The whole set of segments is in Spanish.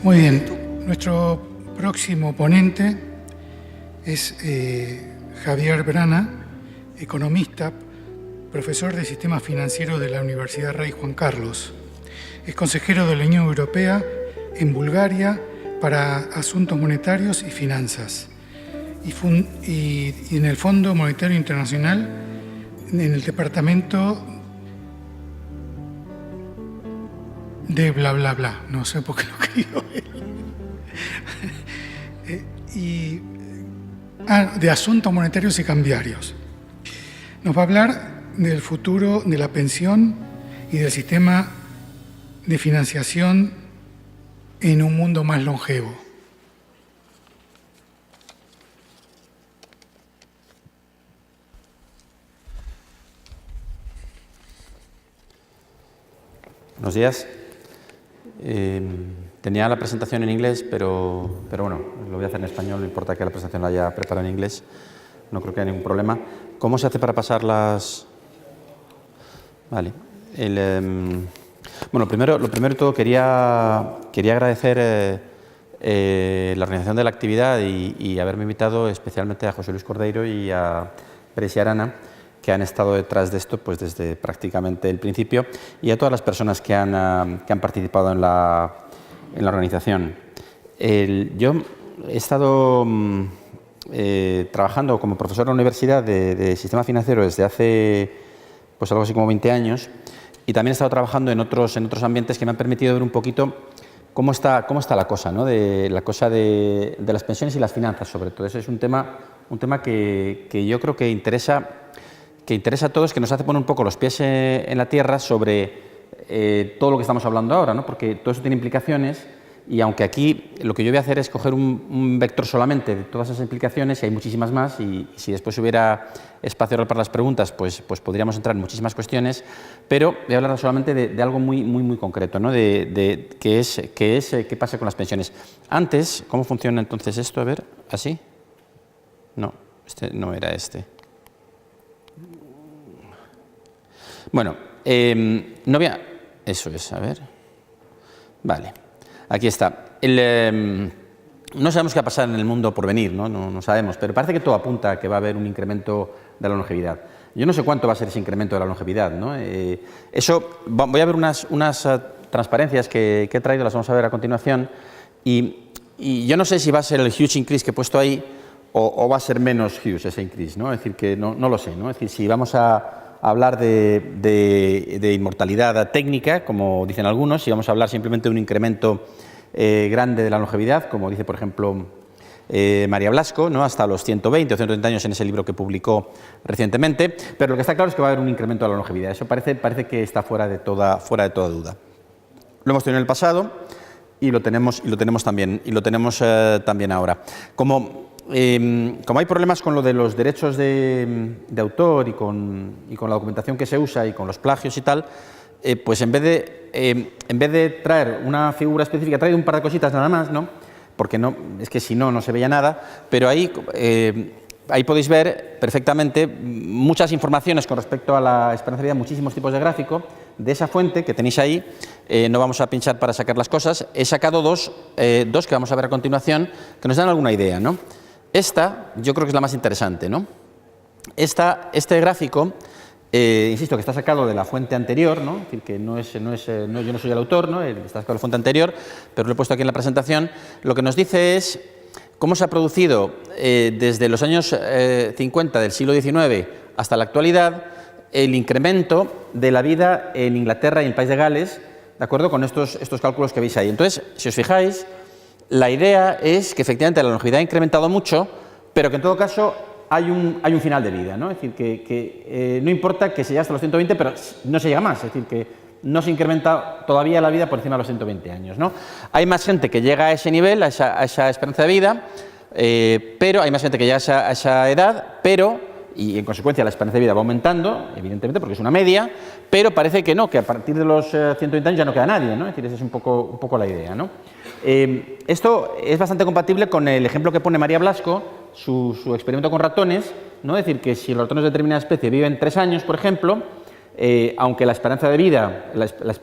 Muy bien, nuestro próximo ponente es Javier Brana, economista, profesor de Sistema Financiero de la Universidad Rey Juan Carlos. Es consejero de la Unión Europea en Bulgaria para Asuntos Monetarios y Finanzas y en el Fondo Monetario Internacional en el departamento de bla bla bla, no sé por qué lo escribió él. De Asuntos Monetarios y Cambiarios. Nos va a hablar del futuro de la pensión y del sistema de financiación en un mundo más longevo. Buenos días. Tenía la presentación en inglés, pero bueno, lo voy a hacer en español, no importa que la presentación la haya preparado en inglés, no creo que haya ningún problema. ¿Cómo se hace para pasar las...? Vale. Bueno, lo primero de todo quería agradecer la organización de la actividad y haberme invitado especialmente a José Luis Cordeiro y a Pérez y Arana, que han estado detrás de esto pues desde prácticamente el principio, y a todas las personas que han participado en la organización. Yo he estado trabajando como profesor en la universidad de sistema financiero desde hace pues algo así como 20 años, y también he estado trabajando en otros ambientes que me han permitido ver un poquito cómo está la cosa, ¿no? De las pensiones y las finanzas, sobre todo. Ese es un tema que yo creo que interesa a todos, que nos hace poner un poco los pies en la tierra sobre todo lo que estamos hablando ahora, ¿no? Porque todo eso tiene implicaciones, y aunque aquí lo que yo voy a hacer es coger un vector solamente de todas esas implicaciones, y hay muchísimas más, y si después hubiera espacio para las preguntas, pues podríamos entrar en muchísimas cuestiones, pero voy a hablar solamente de algo muy concreto, ¿no? De qué pasa con las pensiones. Antes, ¿cómo funciona entonces esto? A ver, ¿así? No, este no era este. Bueno, no voy a... Eso es, a ver. Vale, aquí está. No sabemos qué va a pasar en el mundo por venir, ¿no? No sabemos, pero parece que todo apunta a que va a haber un incremento de la longevidad. Yo no sé cuánto va a ser ese incremento de la longevidad, ¿no? Voy a ver unas transparencias que he traído, las vamos a ver a continuación, y yo no sé si va a ser el huge increase que he puesto ahí o va a ser menos huge ese increase, ¿no? Es decir, que no lo sé, ¿no? Es decir, si vamos a hablar de inmortalidad técnica, como dicen algunos, si vamos a hablar simplemente de un incremento grande de la longevidad, como dice, por ejemplo, María Blasco, ¿no? Hasta los 120 o 130 años en ese libro que publicó recientemente, pero lo que está claro es que va a haber un incremento de la longevidad. Eso parece que está fuera de toda duda. Lo hemos tenido en el pasado y lo tenemos también ahora. Como hay problemas con lo de los derechos de autor y con la documentación que se usa y con los plagios y tal, pues en vez de traer una figura específica, he traído un par de cositas nada más, ¿no? Porque es que si no se veía nada, pero ahí podéis ver perfectamente muchas informaciones con respecto a la esperanza de vida, muchísimos tipos de gráfico. De esa fuente que tenéis ahí, no vamos a pinchar para sacar las cosas, he sacado dos que vamos a ver a continuación, que nos dan alguna idea, ¿no? Esta, yo creo que es la más interesante, ¿no? Este gráfico, insisto, que está sacado de la fuente anterior, ¿no? Es decir, que yo no soy el autor, ¿no? Está sacado de la fuente anterior, pero lo he puesto aquí en la presentación. Lo que nos dice es cómo se ha producido desde los años 50 del siglo XIX hasta la actualidad el incremento de la vida en Inglaterra y en el país de Gales, ¿de acuerdo? Con estos cálculos que veis ahí. Entonces, si os fijáis, la idea es que efectivamente la longevidad ha incrementado mucho, pero que en todo caso hay un final de vida, ¿no? Es decir, que no importa que se llegue hasta los 120, pero no se llega más, es decir, que no se incrementa todavía la vida por encima de los 120 años, ¿no? Hay más gente que llega a ese nivel, a esa esperanza de vida, pero hay más gente que llega a esa edad, y en consecuencia la esperanza de vida va aumentando, evidentemente, porque es una media, pero parece que no, que a partir de los 120 años ya no queda nadie, ¿no? Es decir, esa es un poco la idea, ¿no? Esto es bastante compatible con el ejemplo que pone María Blasco, su experimento con ratones, ¿no? Es decir, que si los ratones de determinada especie viven 3 años, por ejemplo, aunque la esperanza de vida,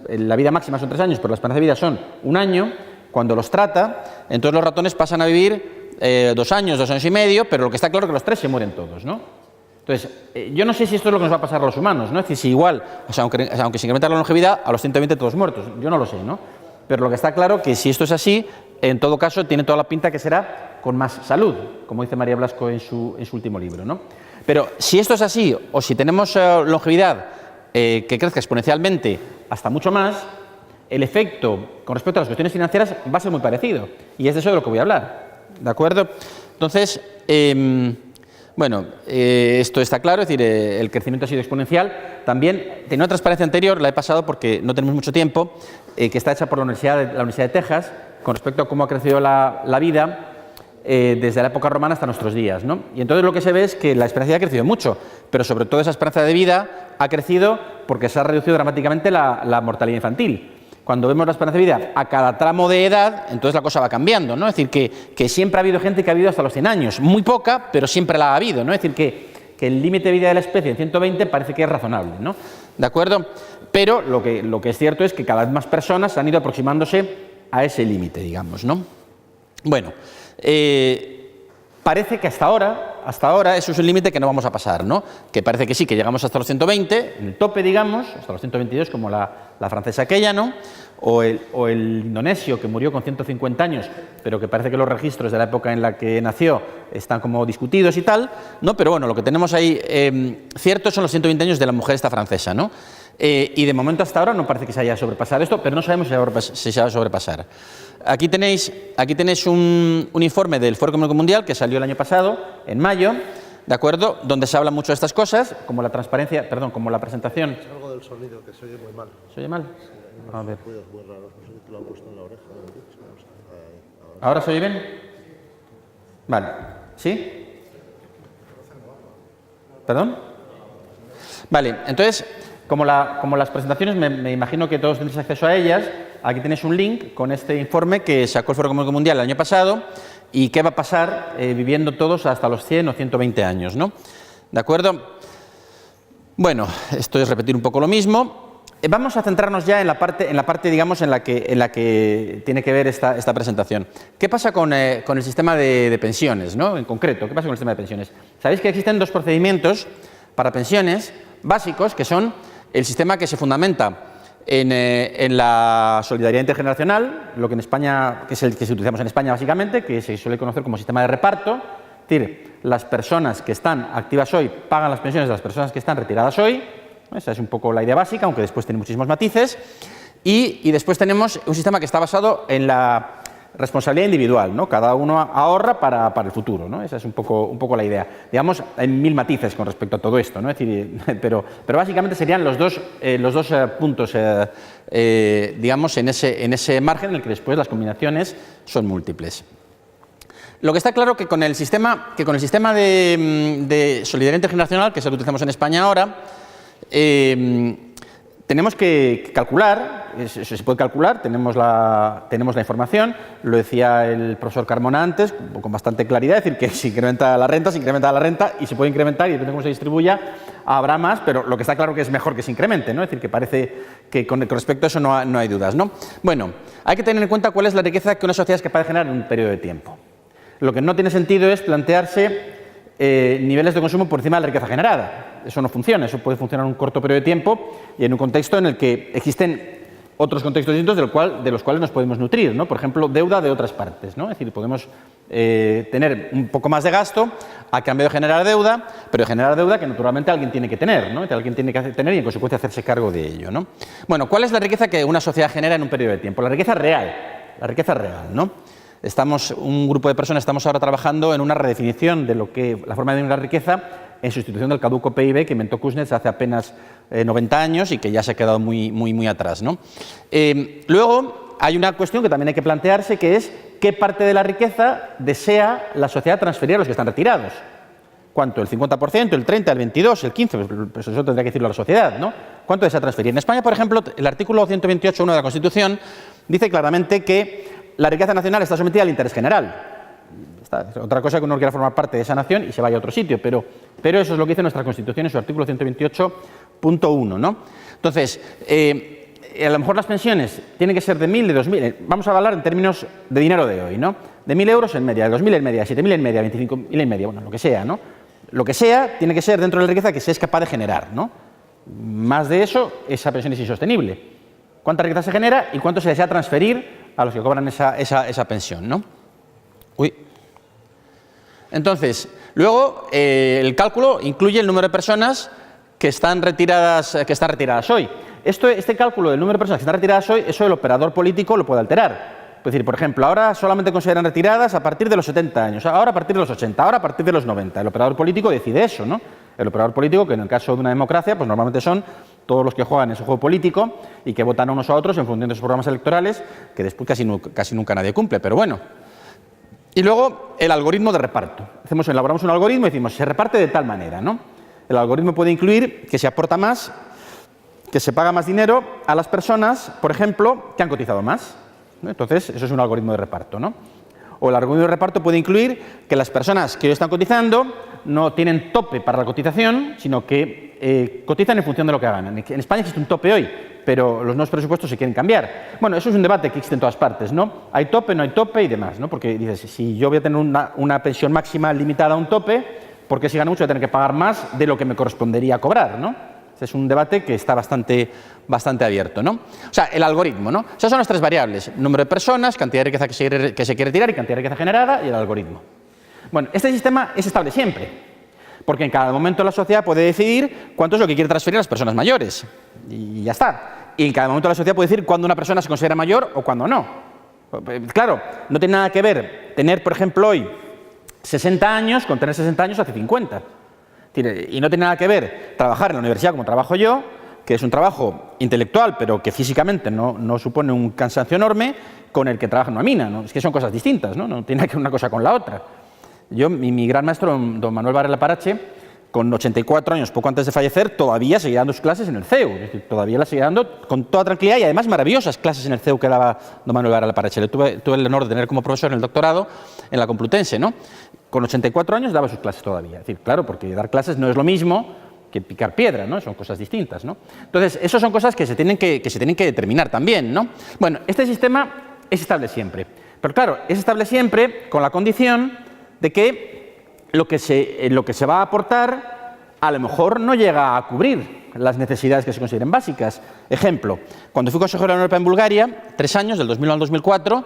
la vida máxima son 3 años, pero la esperanza de vida son 1 año, cuando los trata, entonces los ratones pasan a vivir 2 años, 2 años y medio, pero lo que está claro es que los 3 se mueren todos, ¿no? Entonces, yo no sé si esto es lo que nos va a pasar a los humanos, ¿no? Es decir, si igual, o sea, aunque se incrementa la longevidad, a los 120 todos muertos, yo no lo sé, ¿no? Pero lo que está claro que si esto es así, en todo caso, tiene toda la pinta que será con más salud, como dice María Blasco en su último libro, ¿no? Pero si esto es así, o si tenemos longevidad que crezca exponencialmente hasta mucho más, el efecto con respecto a las cuestiones financieras va a ser muy parecido. Y es de eso de lo que voy a hablar, ¿de acuerdo? Entonces, bueno, esto está claro, es decir, el crecimiento ha sido exponencial. También, tenía una transparencia anterior, la he pasado porque no tenemos mucho tiempo, que está hecha por la Universidad de Texas, con respecto a cómo ha crecido la vida desde la época romana hasta nuestros días, ¿no? Y entonces lo que se ve es que la esperanza de vida ha crecido mucho, pero sobre todo esa esperanza de vida ha crecido porque se ha reducido dramáticamente la mortalidad infantil. Cuando vemos la esperanza de vida a cada tramo de edad, entonces la cosa va cambiando, ¿no? Es decir, que siempre ha habido gente que ha vivido hasta los 100 años, muy poca, pero siempre la ha habido, ¿no? Es decir, que el límite de vida de la especie en 120 parece que es razonable, ¿no? ¿De acuerdo? Pero lo que es cierto es que cada vez más personas han ido aproximándose a ese límite, digamos, ¿no? Bueno, parece que hasta ahora eso es un límite que no vamos a pasar, ¿no? Que parece que sí, que llegamos hasta los 120, en el tope, digamos, hasta los 122, como la francesa aquella, ¿no? O el indonesio, que murió con 150 años, pero que parece que los registros de la época en la que nació están como discutidos y tal, ¿no? Pero bueno, lo que tenemos ahí cierto son los 120 años de la mujer esta francesa, ¿no? Y de momento hasta ahora no parece que se haya sobrepasado esto, pero no sabemos si se va a sobrepasar. Aquí tenéis un informe del Foro Económico Mundial que salió el año pasado, en mayo, ¿de acuerdo? Donde se habla mucho de estas cosas, como la transparencia, perdón, como la presentación. Es algo del sonido, que se oye muy mal. ¿Se oye mal? A ver. Ruidos muy raros, no sé si te lo han puesto en la oreja. ¿Ahora se oye bien? Vale. ¿Sí? ¿Perdón? Vale, entonces, como las presentaciones, me imagino que todos tenéis acceso a ellas. Aquí tenéis un link con este informe que sacó el Foro Económico Mundial el año pasado y qué va a pasar viviendo todos hasta los 100 o 120 años, ¿no? ¿De acuerdo? Bueno, esto es repetir un poco lo mismo. Vamos a centrarnos ya en la parte digamos, en la que tiene que ver esta presentación. ¿Qué pasa con el sistema de pensiones, ¿no? En concreto, ¿qué pasa con el sistema de pensiones? Sabéis que existen 2 procedimientos para pensiones básicos, que son el sistema que se fundamenta en la solidaridad intergeneracional, lo que en España, que es el que utilizamos en España básicamente, que se suele conocer como sistema de reparto. Es decir, las personas que están activas hoy pagan las pensiones de las personas que están retiradas hoy. Esa es un poco la idea básica, aunque después tiene muchísimos matices. Y después tenemos un sistema que está basado en la responsabilidad individual, ¿no? Cada uno ahorra para el futuro, ¿no? Esa es un poco la idea. Digamos, hay 1000 matices con respecto a todo esto, ¿no? Es decir, pero básicamente serían los dos puntos, digamos, en ese margen en el que después las combinaciones son múltiples. Lo que está claro que con el sistema de solidaridad intergeneracional, que es el que utilizamos en España ahora, tenemos que calcular, eso se puede calcular, tenemos la información, lo decía el profesor Carmona antes, con bastante claridad, es decir, que si incrementa la renta, se incrementa la renta y se puede incrementar y depende de cómo se distribuya, habrá más, pero lo que está claro que es mejor que se incremente, ¿no? Es decir, que parece que con respecto a eso no hay dudas, ¿no? Bueno, hay que tener en cuenta cuál es la riqueza que una sociedad es capaz de generar en un periodo de tiempo. Lo que no tiene sentido es plantearse niveles de consumo por encima de la riqueza generada. Eso no funciona, eso puede funcionar en un corto periodo de tiempo y en un contexto en el que existen otros contextos distintos de los cuales nos podemos nutrir, ¿no? Por ejemplo, deuda de otras partes, ¿no? Es decir, podemos tener un poco más de gasto a cambio de generar deuda, pero de generar deuda que naturalmente alguien tiene que tener, ¿no? Alguien tiene que tener y en consecuencia hacerse cargo de ello, ¿no? Bueno, ¿cuál es la riqueza que una sociedad genera en un periodo de tiempo? La riqueza real, ¿no? Un grupo de personas estamos ahora trabajando en una redefinición de la forma de medir la riqueza en sustitución del caduco PIB que inventó Kuznets hace apenas 90 años y que ya se ha quedado muy atrás, ¿no? Luego hay una cuestión que también hay que plantearse, que es qué parte de la riqueza desea la sociedad transferir a los que están retirados. ¿Cuánto? ¿El 50%, el 30%, el 22%, el 15%? Pues eso tendría que decirlo a la sociedad, ¿no? ¿Cuánto desea transferir? En España, por ejemplo, el artículo 128.1 de la Constitución dice claramente que la riqueza nacional está sometida al interés general. Otra cosa que uno quiera formar parte de esa nación y se vaya a otro sitio, pero eso es lo que dice nuestra Constitución en su artículo 128.1, ¿no? Entonces, a lo mejor las pensiones tienen que ser de 1.000, de 2.000, vamos a hablar en términos de dinero de hoy, ¿no? De 1.000 euros en media, de 2.000 en media, 7.000 en media, 25.000 en media, bueno, lo que sea, ¿no? Lo que sea tiene que ser dentro de la riqueza que se es capaz de generar, ¿no? Más de eso, esa pensión es insostenible. ¿Cuánta riqueza se genera y cuánto se desea transferir a los que cobran esa pensión, ¿no? Uy. Entonces, luego el cálculo incluye el número de personas que están retiradas hoy. Este cálculo del número de personas que están retiradas hoy, eso el operador político lo puede alterar. Es decir, por ejemplo, ahora solamente consideran retiradas a partir de los 70 años, ahora a partir de los 80, ahora a partir de los 90. El operador político decide eso, ¿no? El operador político, que en el caso de una democracia, pues normalmente son todos los que juegan ese juego político y que votan unos a otros en función de sus programas electorales, que después casi nunca nadie cumple, pero bueno. Y luego el algoritmo de reparto. Elaboramos un algoritmo y decimos, se reparte de tal manera, ¿no? El algoritmo puede incluir que se aporta más, que se paga más dinero a las personas, por ejemplo, que han cotizado más, ¿no? Entonces, eso es un algoritmo de reparto, ¿no? O el algoritmo de reparto puede incluir que las personas que hoy están cotizando no tienen tope para la cotización, sino que cotizan en función de lo que ganan. En España existe un tope hoy, pero los nuevos presupuestos se quieren cambiar. Bueno, eso es un debate que existe en todas partes, ¿no? Hay tope, no hay tope y demás, ¿no? Porque dices, si yo voy a tener una pensión máxima limitada a un tope, ¿por qué si gano mucho voy a tener que pagar más de lo que me correspondería cobrar, ¿no? Es un debate que está bastante abierto, ¿no? O sea, el algoritmo, ¿no? Esas son las tres variables: número de personas, cantidad de riqueza que se quiere tirar y cantidad de riqueza generada, y el algoritmo. Bueno, este sistema es estable siempre, porque en cada momento la sociedad puede decidir cuánto es lo que quiere transferir a las personas mayores, y ya está. Y en cada momento la sociedad puede decir cuándo una persona se considera mayor o cuándo no. Claro, no tiene nada que ver tener, por ejemplo, hoy 60 años con tener 60 años hace 50. Y no tiene nada que ver trabajar en la universidad como trabajo yo, que es un trabajo intelectual, pero que físicamente no supone un cansancio enorme, con el que trabaja en una mina, ¿no? Es que son cosas distintas, ¿no? No tiene que ver una cosa con la otra. Mi gran maestro, don Manuel Varela Parache, con 84 años, poco antes de fallecer, todavía seguía dando sus clases en el CEU. Es decir, todavía las seguía dando con toda tranquilidad y además maravillosas clases en el CEU que daba don Manuel Varela Parache. Tuve el honor de tener como profesor en el doctorado en la Complutense, ¿no? Con 84 años daba sus clases todavía. Es decir, claro, porque dar clases no es lo mismo que picar piedra, ¿no? Son cosas distintas, ¿no? Entonces, esas son cosas que se tienen que determinar también, ¿no? Bueno, este sistema es estable siempre. Pero claro, es estable siempre con la condición de que lo que se va a aportar a lo mejor no llega a cubrir las necesidades que se consideren básicas. Ejemplo, cuando fui consejero de la Unión Europea en Bulgaria, 3 años, del 2001 al 2004,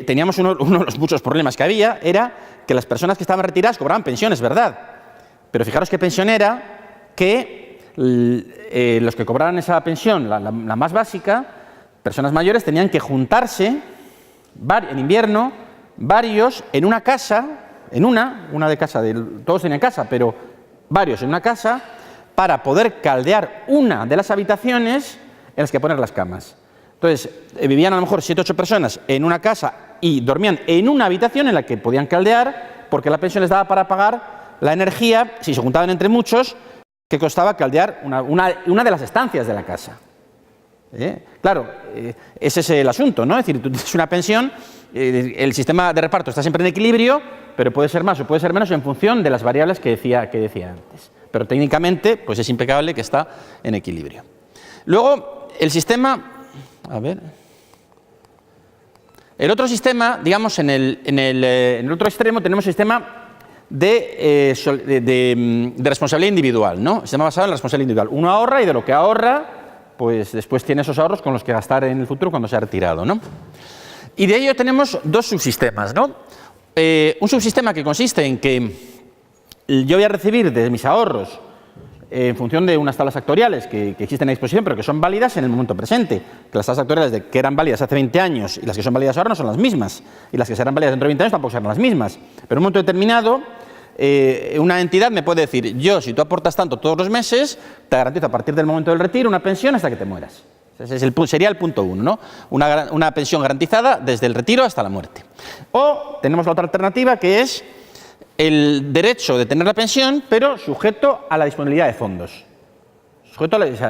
teníamos uno de los muchos problemas que había, era que las personas que estaban retiradas cobraban pensiones, ¿verdad? Pero fijaros qué pensión era que los que cobraban esa pensión, la más básica, personas mayores, tenían que juntarse en invierno, varios, en una casa, una de casa, todos tenían casa, pero varios en una casa, para poder caldear una de las habitaciones en las que poner las camas. Entonces, vivían a lo mejor 7 o 8 personas en una casa y dormían en una habitación en la que podían caldear, porque la pensión les daba para pagar la energía, si se juntaban entre muchos, que costaba caldear una de las estancias de la casa. Claro, ese es el asunto, ¿no? Es decir, tú tienes una pensión, el sistema de reparto está siempre en equilibrio, pero puede ser más o puede ser menos en función de las variables que decía antes. Pero técnicamente, pues es impecable que está en equilibrio. Luego, el sistema... A ver... El otro sistema, digamos, en el otro extremo tenemos el sistema de responsabilidad individual, ¿no? Sistema basado en la responsabilidad individual. Uno ahorra y de lo que ahorra, pues después tiene esos ahorros con los que gastar en el futuro cuando se ha retirado, ¿no? Y de ello tenemos dos subsistemas, ¿no? Un subsistema que consiste en que yo voy a recibir de mis ahorros en función de unas tablas actuariales que existen a disposición, pero que son válidas en el momento presente. Que las tablas actuariales que eran válidas hace 20 años y las que son válidas ahora no son las mismas. Y las que serán válidas dentro de 20 años tampoco serán las mismas. Pero en un momento determinado, una entidad me puede decir, si tú aportas tanto todos los meses, te garantizo a partir del momento del retiro una pensión hasta que te mueras. Ese sería el punto 1, ¿no? Una pensión garantizada desde el retiro hasta la muerte. O tenemos la otra alternativa, que es el derecho de tener la pensión, pero sujeto a la disponibilidad de fondos.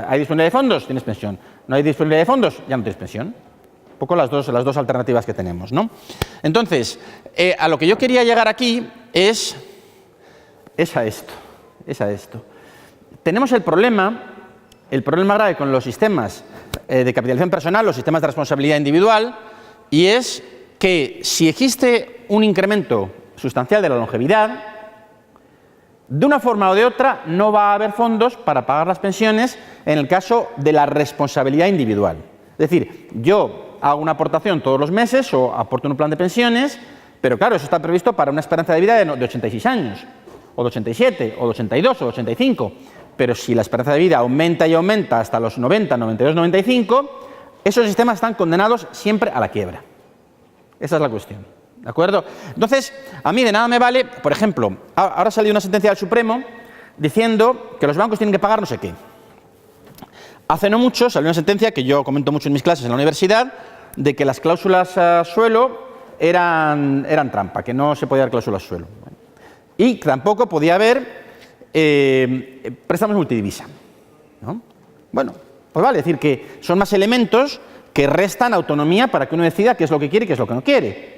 Hay disponibilidad de fondos, tienes pensión. No hay disponibilidad de fondos, ya no tienes pensión. Un poco las dos alternativas que tenemos, ¿no? Entonces, a lo que yo quería llegar aquí es a esto. Tenemos el problema grave con los sistemas de capitalización personal, los sistemas de responsabilidad individual, y es que si existe un incremento sustancial de la longevidad, de una forma o de otra no va a haber fondos para pagar las pensiones en el caso de la responsabilidad individual. Es decir, yo hago una aportación todos los meses o aporto en un plan de pensiones, pero claro, eso está previsto para una esperanza de vida de 86 años, o de 87, o de 82, o de 85. Pero si la esperanza de vida aumenta y aumenta hasta los 90, 92, 95, esos sistemas están condenados siempre a la quiebra. Esa es la cuestión. ¿De acuerdo? Entonces, a mí de nada me vale, por ejemplo, ahora ha salido una sentencia del Supremo diciendo que los bancos tienen que pagar no sé qué. Hace no mucho salió una sentencia que yo comento mucho en mis clases en la universidad, de que las cláusulas suelo eran trampa, que no se podía dar cláusulas suelo. Y tampoco podía haber préstamos multidivisa, ¿no? Bueno, pues vale, es decir, que son más elementos que restan autonomía para que uno decida qué es lo que quiere y qué es lo que no quiere.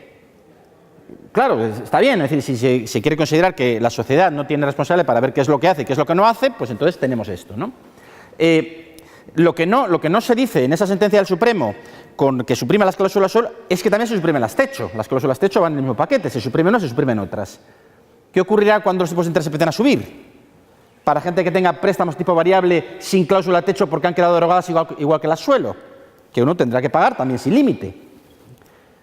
Claro, está bien, es decir, si se quiere considerar que la sociedad no tiene responsable para ver qué es lo que hace y qué es lo que no hace, pues entonces tenemos esto, ¿no? Lo que no se dice en esa sentencia del Supremo con que suprima las cláusulas suelo es que también se suprimen las techo. Las cláusulas techo van en el mismo paquete, se suprimen unas, se suprimen otras. ¿Qué ocurrirá cuando los tipos de interés empiecen a subir? Para gente que tenga préstamos tipo variable sin cláusula techo porque han quedado derogadas igual que las suelo, que uno tendrá que pagar también sin límite.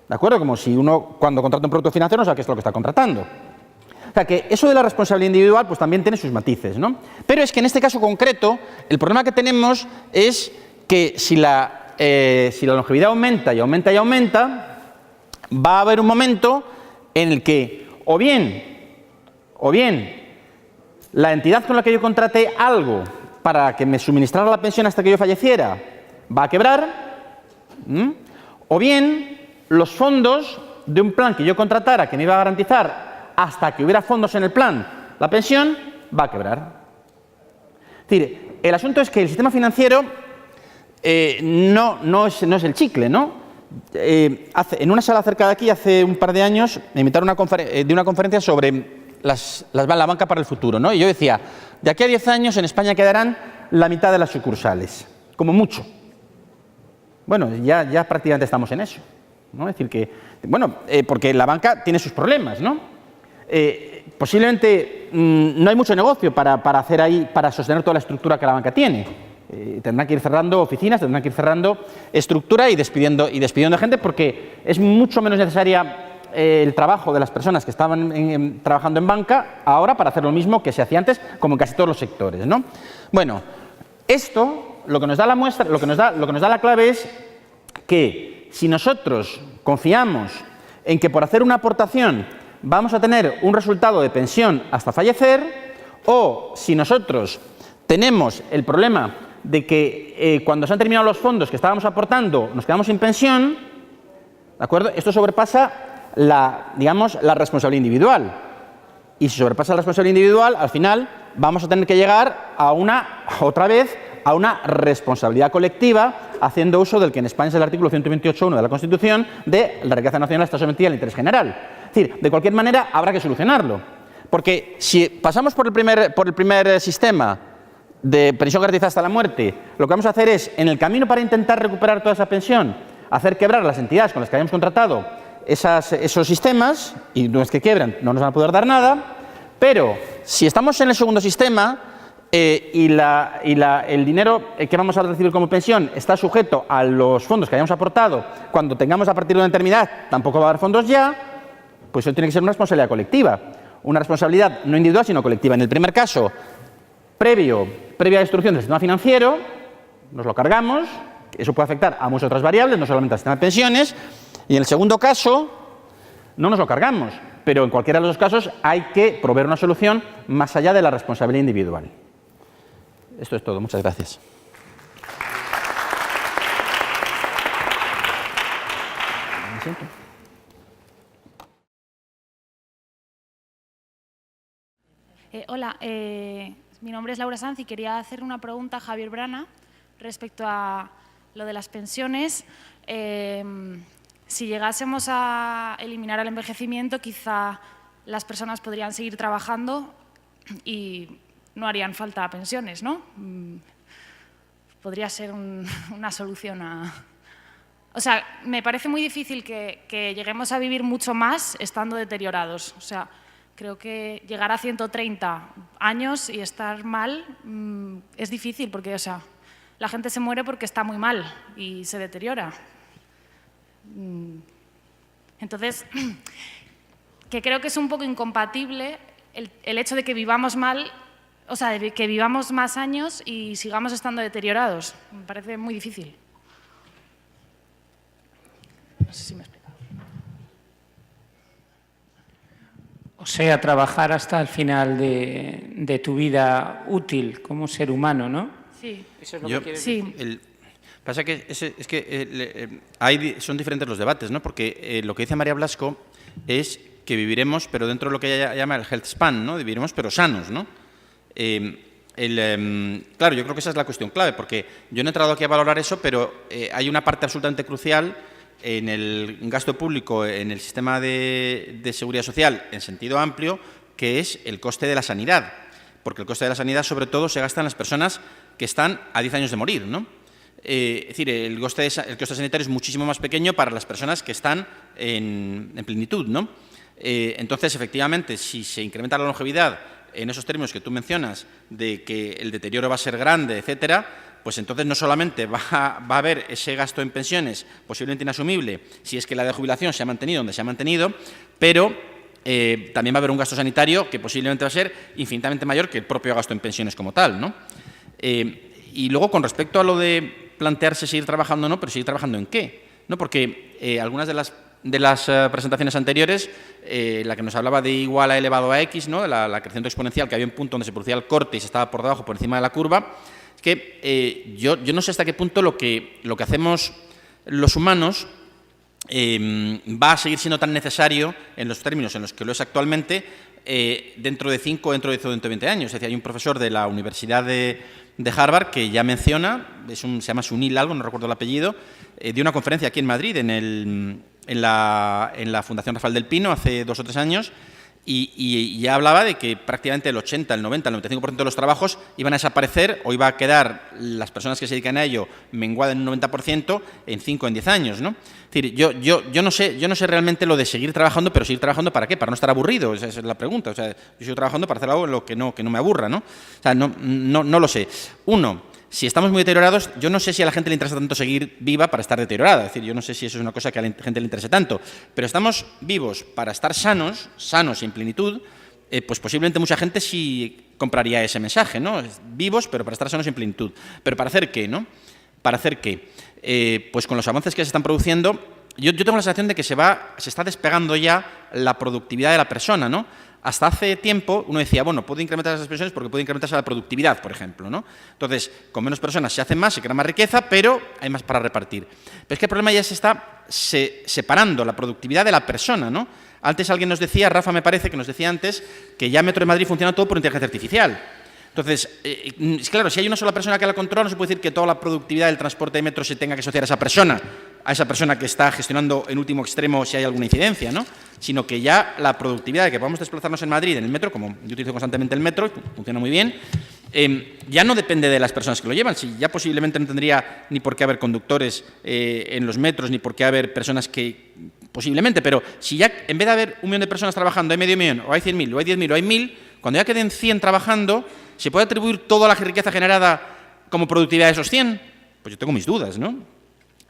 ¿De acuerdo? Como si uno, cuando contrata un producto financiero, no sabe qué es lo que está contratando. O sea, que eso de la responsabilidad individual, pues también tiene sus matices, ¿no? Pero es que en este caso concreto, el problema que tenemos es que si la longevidad aumenta y aumenta y aumenta, va a haber un momento en el que, o bien, la entidad con la que yo contraté algo para que me suministrara la pensión hasta que yo falleciera va a quebrar, o bien los fondos de un plan que yo contratara que me iba a garantizar hasta que hubiera fondos en el plan, la pensión va a quebrar. Es decir, el asunto es que el sistema financiero no es el chicle, ¿no? En una sala cerca de aquí, hace un par de años, me invitaron de una conferencia sobre la banca para el futuro, ¿no? Y yo decía, de aquí a 10 años en España quedarán la mitad de las sucursales, como mucho. Bueno, ya prácticamente estamos en eso, ¿no? Es decir que, bueno, porque la banca tiene sus problemas, ¿no? Posiblemente no hay mucho negocio para hacer ahí, para sostener toda la estructura que la banca tiene. Tendrán que ir cerrando oficinas, tendrán que ir cerrando estructura y despidiendo gente porque es mucho menos necesaria el trabajo de las personas que estaban trabajando en banca ahora para hacer lo mismo que se hacía antes, como en casi todos los sectores, ¿no? Bueno, esto lo que nos da la muestra, lo que nos da la clave es que si nosotros confiamos en que por hacer una aportación vamos a tener un resultado de pensión hasta fallecer, o si nosotros tenemos el problema de que cuando se han terminado los fondos que estábamos aportando nos quedamos sin pensión, ¿de acuerdo? Esto sobrepasa la responsabilidad individual. Y si sobrepasa la responsabilidad individual, al final vamos a tener que llegar a otra vez a una responsabilidad colectiva, haciendo uso del que en España es el artículo 128.1 de la Constitución, de la riqueza nacional está sometida al interés general. Es decir, de cualquier manera habrá que solucionarlo. Porque si pasamos por el primer sistema de pensión garantizada hasta la muerte, lo que vamos a hacer es, en el camino para intentar recuperar toda esa pensión, hacer quebrar las entidades con las que hayamos contratado esos sistemas, y no es que quiebran, no nos van a poder dar nada, pero si estamos en el segundo sistema el dinero que vamos a recibir como pensión está sujeto a los fondos que hayamos aportado, cuando tengamos a partir de una eternidad tampoco va a haber fondos ya, pues eso tiene que ser una responsabilidad colectiva, una responsabilidad no individual sino colectiva. En el primer caso, previa destrucción del sistema financiero, nos lo cargamos, eso puede afectar a muchas otras variables, no solamente al sistema de pensiones. Y en el segundo caso, no nos lo cargamos, pero en cualquiera de los casos hay que proveer una solución más allá de la responsabilidad individual. Esto es todo. Muchas gracias. Hola, mi nombre es Laura Sanz y quería hacer una pregunta a Javier Brana respecto a lo de las pensiones. Si llegásemos a eliminar el envejecimiento, quizá las personas podrían seguir trabajando y no harían falta pensiones, ¿no? podría ser una solución a... O sea, me parece muy difícil que lleguemos a vivir mucho más estando deteriorados. O sea, creo que llegar a 130 años y estar mal es difícil porque, o sea, la gente se muere porque está muy mal y se deteriora. Entonces, que creo que es un poco incompatible el hecho de que vivamos mal, o sea, de que vivamos más años y sigamos estando deteriorados. Me parece muy difícil. No sé si me he explicado. O sea, trabajar hasta el final de tu vida útil como ser humano, ¿no? Sí. Eso es lo que quieres decir. Pasa que son diferentes los debates, ¿no? Porque lo que dice María Blasco es que viviremos, pero dentro de lo que ella llama el health span, ¿no? Viviremos, pero sanos, ¿no? Claro, yo creo que esa es la cuestión clave, porque yo no he entrado aquí a valorar eso, pero hay una parte absolutamente crucial en el gasto público, en el sistema de seguridad social en sentido amplio, que es el coste de la sanidad. Porque el coste de la sanidad, sobre todo, se gasta en las personas que están a 10 años de morir, ¿no? Es decir, el coste sanitario es muchísimo más pequeño para las personas que están en plenitud, ¿no? Entonces, efectivamente, si se incrementa la longevidad en esos términos que tú mencionas, de que el deterioro va a ser grande, etcétera, pues entonces no solamente va a haber ese gasto en pensiones posiblemente inasumible si es que la de jubilación se ha mantenido donde se ha mantenido, pero también va a haber un gasto sanitario que posiblemente va a ser infinitamente mayor que el propio gasto en pensiones como tal, ¿no? Y luego, con respecto a lo de plantearse seguir trabajando o no, pero seguir trabajando en qué, ¿no? Porque algunas de las presentaciones anteriores, la que nos hablaba de igual a elevado a x, ¿no? La crecimiento exponencial, que había un punto donde se producía el corte y se estaba por debajo, por encima de la curva, es que yo no sé hasta qué punto lo que hacemos los humanos va a seguir siendo tan necesario en los términos en los que lo es actualmente dentro de 5 o dentro de 20 años. Es decir, hay un profesor de la Universidad de Harvard que ya menciona, se llama Sunil algo, no recuerdo el apellido, dio una conferencia aquí en Madrid en la Fundación Rafael del Pino hace 2 o 3 años y ya hablaba de que prácticamente el 80, el 90, el 95% de los trabajos iban a desaparecer o iba a quedar las personas que se dedican a ello menguadas en un 90% en 5 o en 10 años, ¿no? Es decir, yo no sé realmente lo de seguir trabajando, pero seguir trabajando ¿para qué? Para no estar aburrido, esa es la pregunta. O sea, yo sigo trabajando para hacer algo en lo que no me aburra, ¿no? O sea, no lo sé. Si estamos muy deteriorados, yo no sé si a la gente le interesa tanto seguir viva para estar deteriorada. Es decir, yo no sé si eso es una cosa que a la gente le interese tanto. Pero estamos vivos para estar sanos y en plenitud, pues posiblemente mucha gente sí compraría ese mensaje, ¿no? Vivos, pero para estar sanos y en plenitud. ¿Pero para hacer qué, no? ¿Para hacer qué? Pues con los avances que se están produciendo, yo tengo la sensación de que se está despegando ya la productividad de la persona, ¿no? Hasta hace tiempo uno decía, bueno, puede incrementar las pensiones porque puede incrementarse la productividad, por ejemplo, ¿no? Entonces, con menos personas se hace más, se crea más riqueza, pero hay más para repartir. Pero es que el problema ya se está separando la productividad de la persona, ¿no? Antes alguien nos decía, Rafa me parece que nos decía antes, que ya Metro de Madrid funciona todo por inteligencia artificial. Entonces, claro, si hay una sola persona que la controla, no se puede decir que toda la productividad del transporte de metro se tenga que asociar a esa persona que está gestionando en último extremo si hay alguna incidencia, ¿no? Sino que ya la productividad de que podamos desplazarnos en Madrid en el metro, como yo utilizo constantemente el metro, funciona muy bien, ya no depende de las personas que lo llevan. Si ya posiblemente no tendría ni por qué haber conductores en los metros, ni por qué haber personas que... Posiblemente, pero si ya en vez de haber 1 millón de personas trabajando, hay medio millón, o hay 100.000, o hay 10.000, o hay 1.000, cuando ya queden 100 trabajando, ¿se puede atribuir toda la riqueza generada como productividad de esos 100? Pues yo tengo mis dudas, ¿no?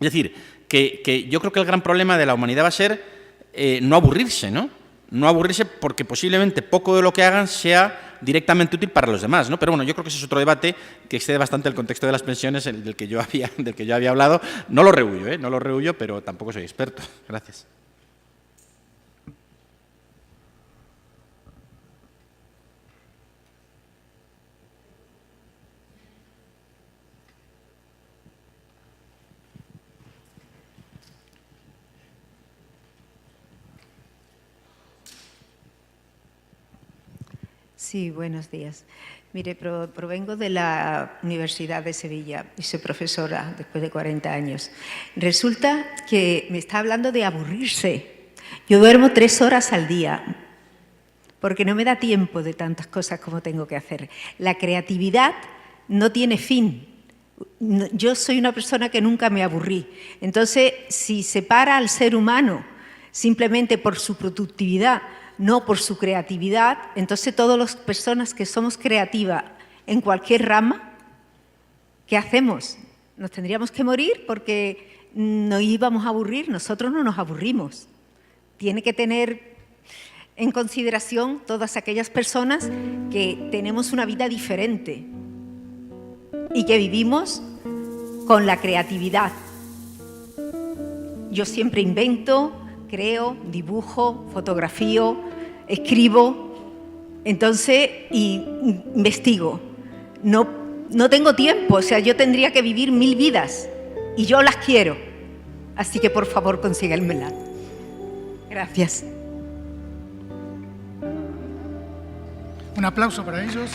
Es decir, que yo creo que el gran problema de la humanidad va a ser no aburrirse, ¿no? No aburrirse porque posiblemente poco de lo que hagan sea directamente útil para los demás, ¿no? Pero bueno, yo creo que ese es otro debate que excede bastante el contexto de las pensiones del que yo había hablado. No lo rehuyo, no lo rehuyo, pero tampoco soy experto. Gracias. Sí, buenos días. Mire, provengo de la Universidad de Sevilla y soy profesora después de 40 años. Resulta que me está hablando de aburrirse. Yo duermo 3 horas al día porque no me da tiempo de tantas cosas como tengo que hacer. La creatividad no tiene fin. Yo soy una persona que nunca me aburrí. Entonces, si separa al ser humano simplemente por su productividad, no por su creatividad, entonces todas las personas que somos creativas en cualquier rama, ¿qué hacemos? Nos tendríamos que morir porque nos íbamos a aburrir. Nosotros no nos aburrimos. Tiene que tener en consideración todas aquellas personas que tenemos una vida diferente y que vivimos con la creatividad. Yo siempre invento, creo, dibujo, fotografío, escribo, entonces, y investigo. No tengo tiempo, o sea, yo tendría que vivir 1000 vidas y yo las quiero. Así que, por favor, consíguenmela. Gracias. Un aplauso para ellos.